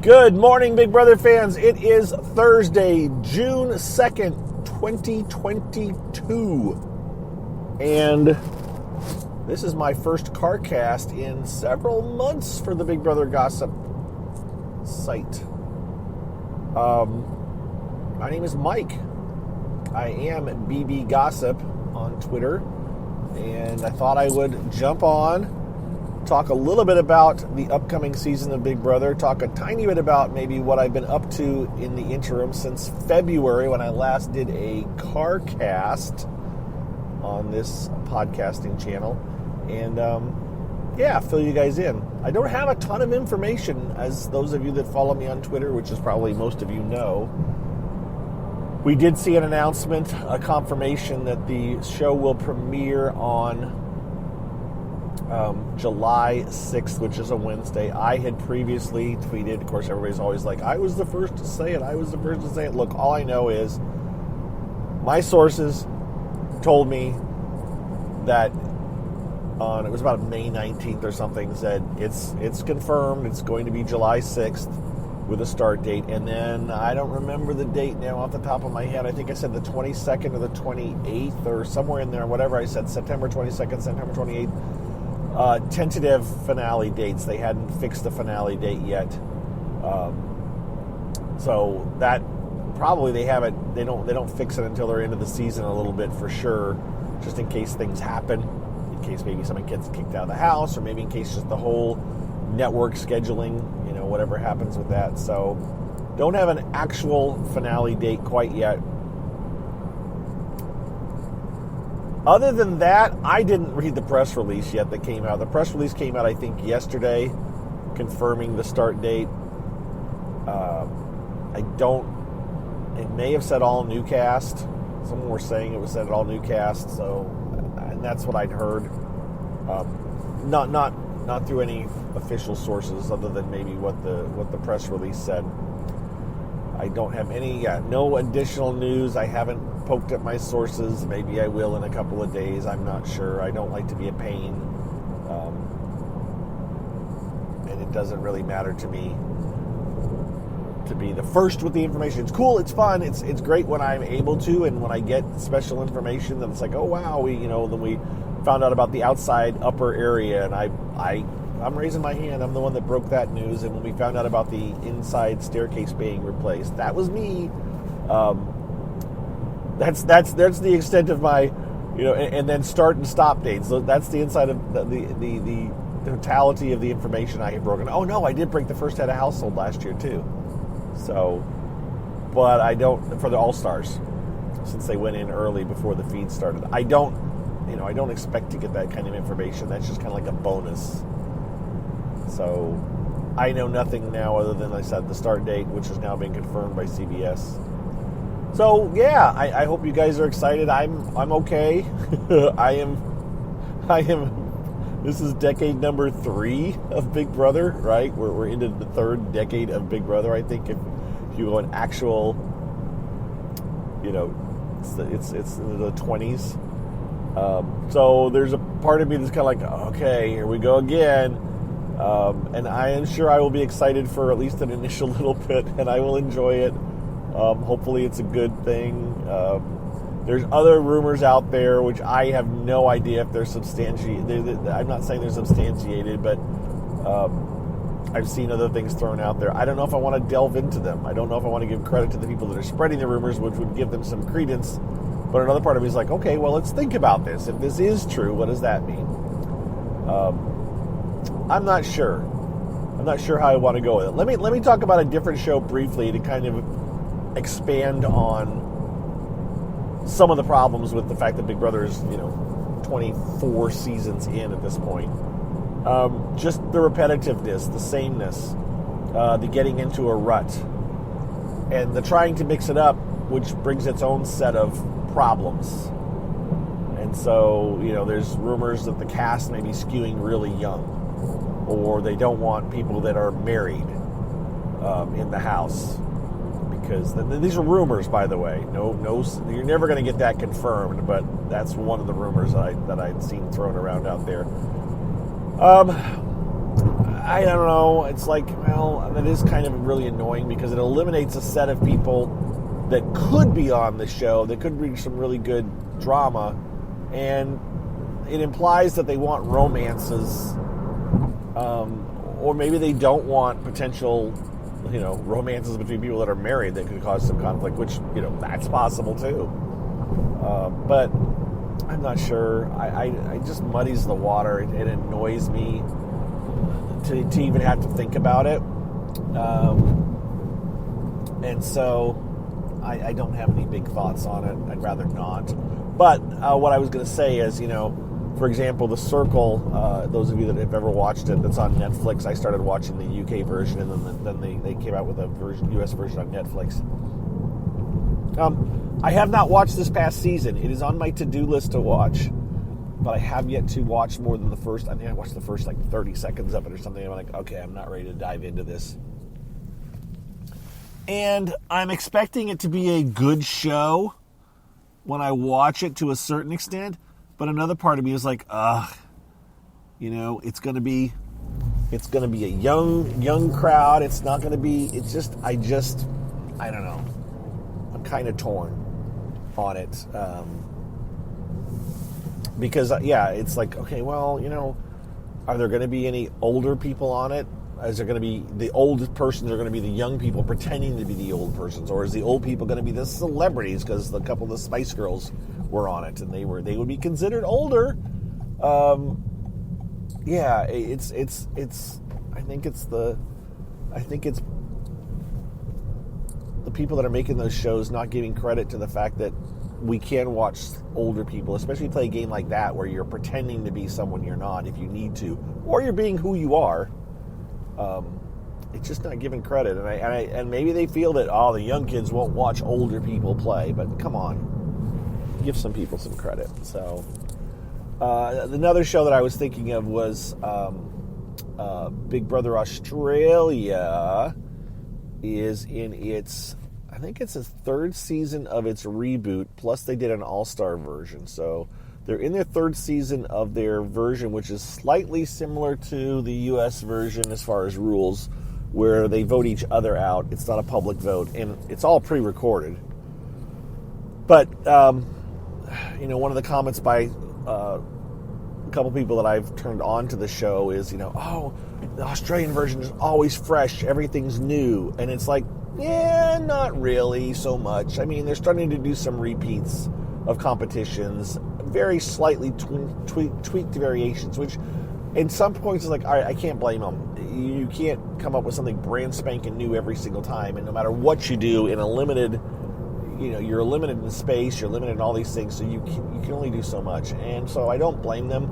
Good morning, Big Brother fans. It is Thursday, June 2nd, 2022. And this is my first CarCast in several months for the Big Brother Gossip site. My name is Mike. I am BB Gossip on Twitter. And I thought I would jump on, talk a little bit about the upcoming season of Big Brother, talk a tiny bit about maybe what I've been up to in the interim since February when I last did a CarCast on this podcasting channel, and fill you guys in. I don't have a ton of information, as those of you that follow me on Twitter, which is probably most of you know. We did see an announcement, a confirmation that the show will premiere on July 6th, which is a Wednesday. I had previously tweeted, of course, everybody's always like, I was the first to say it. Look, all I know is my sources told me that it was about May 19th or something, said it's confirmed. It's going to be July 6th with a start date. And then I don't remember the date now off the top of my head. I think I said the 22nd or the 28th or somewhere in there, whatever I said, September 22nd, September 28th. Tentative finale dates. They hadn't fixed the finale date yet. So that probably they haven't. They don't fix it until they're into the season a little bit for sure, just in case things happen, in case maybe someone gets kicked out of the house, or maybe in case just the whole network scheduling, whatever happens with that. So don't have an actual finale date quite yet. Other than that, I didn't read the press release yet that came out. The press release came out, I think, yesterday, confirming the start date. It may have said all new cast. Someone were saying it was said all new cast, and that's what I'd heard. Not through any official sources other than maybe what the press release said. I don't have no additional news. I haven't poked at my sources. Maybe I will in a couple of days. I'm not sure. I don't like to be a pain. And it doesn't really matter to me to be the first with the information. It's cool. It's fun. It's great when I'm able to, and when I get special information that it's like, oh wow, then we found out about the outside upper area, and I'm raising my hand. I'm the one that broke that news. And when we found out about the inside staircase being replaced, that was me. That's the extent of my, and then start and stop dates. So that's the inside of the totality of the information I have broken. Oh no, I did break the first head of household last year too. So, but I don't for the All-Stars, since they went in early before the feed started. I don't expect to get that kind of information. That's just kind of like a bonus. So I know nothing now other than I said the start date, which has now been confirmed by CBS. So yeah, I hope you guys are excited. I'm okay. I am. This is decade number 3 of Big Brother, right? We're into the 3rd decade of Big Brother. I think if you go an actual, it's in the 20s. So there's a part of me that's kind of like, okay, here we go again. And I am sure I will be excited for at least an initial little bit, and I will enjoy it. Hopefully it's a good thing. There's other rumors out there, which I have no idea if they're substantiated. I'm not saying they're substantiated, but I've seen other things thrown out there. I don't know if I want to delve into them. I don't know if I want to give credit to the people that are spreading the rumors, which would give them some credence. But another part of me is like, okay, well, let's think about this. If this is true, what does that mean? I'm not sure. I'm not sure how I want to go with it. Let me talk about a different show briefly to kind of expand on some of the problems with the fact that Big Brother is, 24 seasons in at this point. Just the repetitiveness, the sameness, the getting into a rut, and the trying to mix it up, which brings its own set of problems. And so, there's rumors that the cast may be skewing really young, or they don't want people that are married in the house. Because these are rumors, by the way. No, you're never going to get that confirmed, but that's one of the rumors that I'd seen thrown around out there. I don't know. It's like, well, that is kind of really annoying because it eliminates a set of people that could be on the show, that could bring some really good drama, and it implies that they want romances, or maybe they don't want potential, romances between people that are married that could cause some conflict, which, that's possible too. But I'm not sure. I just muddies the water. It annoys me to even have to think about it. And so I don't have any big thoughts on it. I'd rather not. But what I was going to say is, for example, The Circle, those of you that have ever watched it, that's on Netflix. I started watching the UK version, and then they came out with a US version on Netflix. I have not watched this past season. It is on my to-do list to watch, but I have yet to watch more than the first. I think I watched the first 30 seconds of it or something. I'm like, okay, I'm not ready to dive into this. And I'm expecting it to be a good show when I watch it to a certain extent, but another part of me is like, it's going to be a young crowd. It's not going to be. It's just I don't know. I'm kind of torn on it because it's like, okay, well, are there going to be any older people on it? Is there going to be the old persons are going to be the young people pretending to be the old persons, or is the old people going to be the celebrities because a couple of the Spice Girls were on it and they would be considered older? It's I think it's the people that are making those shows not giving credit to the fact that we can watch older people, especially play a game like that where you're pretending to be someone you're not if you need to, or you're being who you are. It's just not giving credit, and maybe they feel that the young kids won't watch older people play, but come on, give some people some credit. So another show that I was thinking of was Big Brother Australia is in its, I think it's the third season of its reboot, plus they did an all-star version, so they're in their third season of their version, which is slightly similar to the U.S. version as far as rules, where they vote each other out. It's not a public vote, and it's all pre-recorded. But, one of the comments by a couple people that I've turned on to the show is, the Australian version is always fresh, everything's new. And it's like, not really so much. I mean, they're starting to do some repeats of competitions, very slightly tweaked variations, which in some points is like, all right, I can't blame them. You can't come up with something brand spanking new every single time, and no matter what you do in a limited, you're limited in space, you're limited in all these things, so you can only do so much. And so I don't blame them,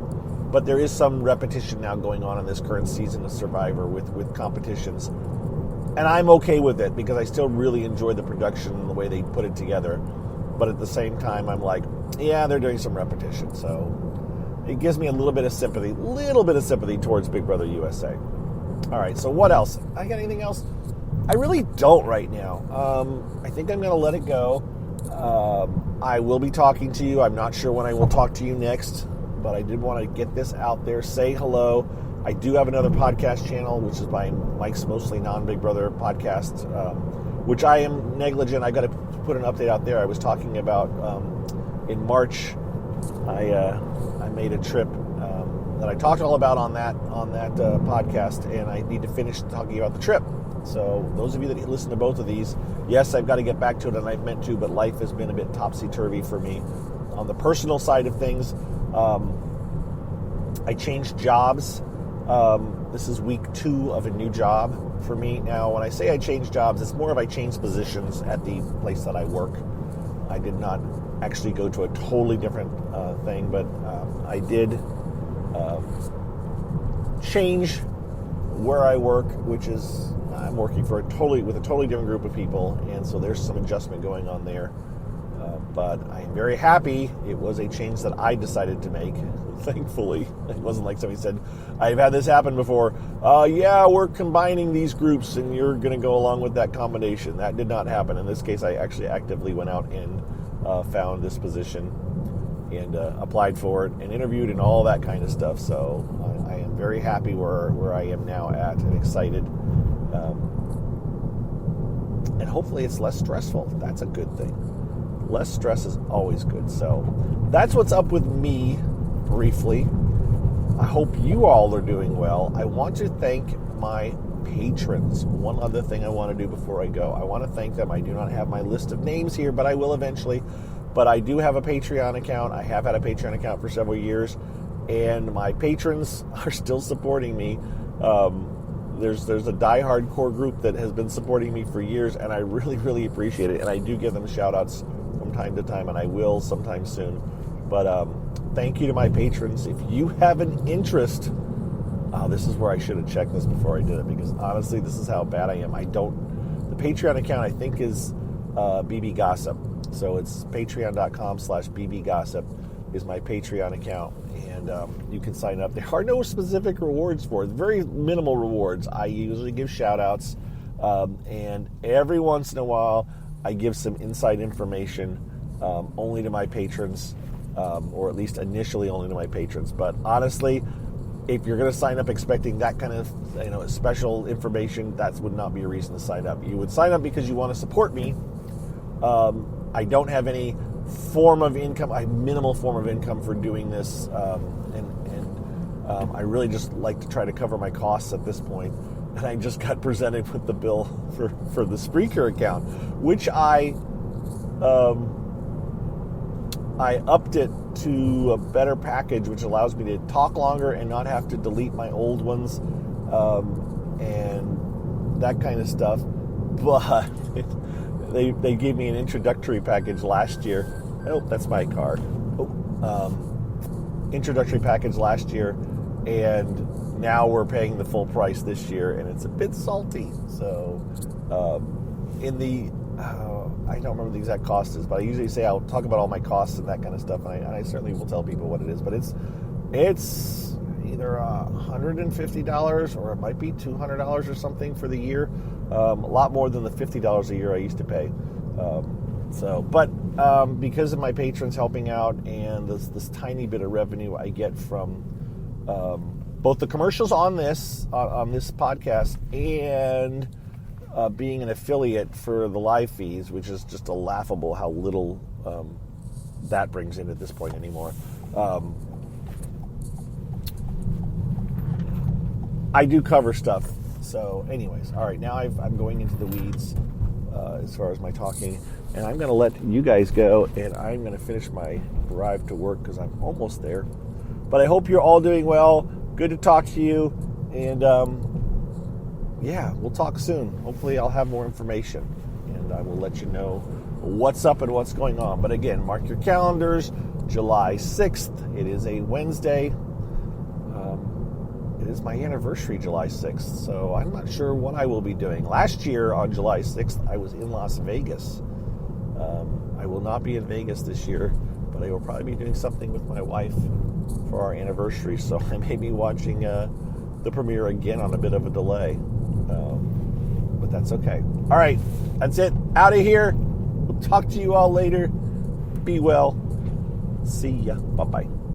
but there is some repetition now going on in this current season of Survivor with competitions. And I'm okay with it because I still really enjoy the production and the way they put it together. But at the same time, I'm like, they're doing some repetition. So it gives me a little bit of sympathy towards Big Brother USA. All right, so what else? I got anything else? I really don't right now. I think I'm going to let it go. I will be talking to you. I'm not sure when I will talk to you next, but I did want to get this out there, say hello. I do have another podcast channel, which is by Mike's Mostly Non-Big Brother podcast, which I am negligent. I got to put an update out there. I was talking about in March, I made a trip that I talked all about on that podcast, and I need to finish talking about the trip. So those of you that listen to both of these, yes, I've got to get back to it, and I've meant to, but life has been a bit topsy-turvy for me. On the personal side of things, I changed jobs. This is week 2 of a new job for me. Now, when I say I changed jobs, it's more of I changed positions at the place that I work. I did not actually go to a totally different thing, but I did change where I work, which is I'm working with a totally different group of people, and so there's some adjustment going on there. But I'm very happy it was a change that I decided to make, thankfully. It wasn't like somebody said, I've had this happen before. We're combining these groups and you're going to go along with that combination. That did not happen. In this case, I actually actively went out and found this position. and applied for it and interviewed and all that kind of stuff. So I am very happy where I am now at, and excited. And hopefully it's less stressful. That's a good thing. Less stress is always good. So that's what's up with me, briefly. I hope you all are doing well. I want to thank my patrons. One other thing I want to do before I go. I want to thank them. I do not have my list of names here, but I will eventually. But I do have a Patreon account. I have had a Patreon account for several years, and my patrons are still supporting me. There's a diehard core group that has been supporting me for years, and I really, really appreciate it. And I do give them shout-outs from time to time, and I will sometime soon. But thank you to my patrons. If you have an interest, this is where I should have checked this before I did it, because honestly, this is how bad I am. The Patreon account, I think, is BB Gossip. So it's patreon.com/bbgossip is my Patreon account, and you can sign up. There are no specific rewards for it, very minimal rewards. I usually give shout outs, and every once in a while I give some inside information only to my patrons, or at least initially only to my patrons. But honestly, if you're going to sign up expecting that kind of special information, that would not be a reason to sign up. You would sign up because you want to support me. I don't have any form of income. I have minimal form of income for doing this, and I really just like to try to cover my costs at this point. And I just got presented with the bill for the Spreaker account, which I upped it to a better package, which allows me to talk longer and not have to delete my old ones, and that kind of stuff. But they gave me an introductory package last year. Oh, that's my car. Introductory package last year, and now we're paying the full price this year, and it's a bit salty. So I don't remember the exact cost is, but I usually say I'll talk about all my costs and that kind of stuff, and I certainly will tell people what it is. But it's either $150 or it might be $200 or something for the year. A lot more than the $50 a year I used to pay. But because of my patrons helping out and this tiny bit of revenue I get from both the commercials on this podcast and being an affiliate for the live feeds, which is just a laughable how little that brings in at this point anymore. I do cover stuff. So anyways, all right, now I'm going into the weeds as far as my talking, and I'm going to let you guys go, and I'm going to finish my drive to work because I'm almost there. But I hope you're all doing well. Good to talk to you, and yeah, we'll talk soon. Hopefully I'll have more information, and I will let you know what's up and what's going on. But again, mark your calendars, July 6th. It is a Wednesday. It is my anniversary, July 6th, so I'm not sure what I will be doing. Last year on July 6th, I was in Las Vegas. I will not be in Vegas this year, but I will probably be doing something with my wife for our anniversary, so I may be watching the premiere again on a bit of a delay. But that's okay. All right, that's it. Out of here. We'll talk to you all later. Be well. See ya. Bye-bye.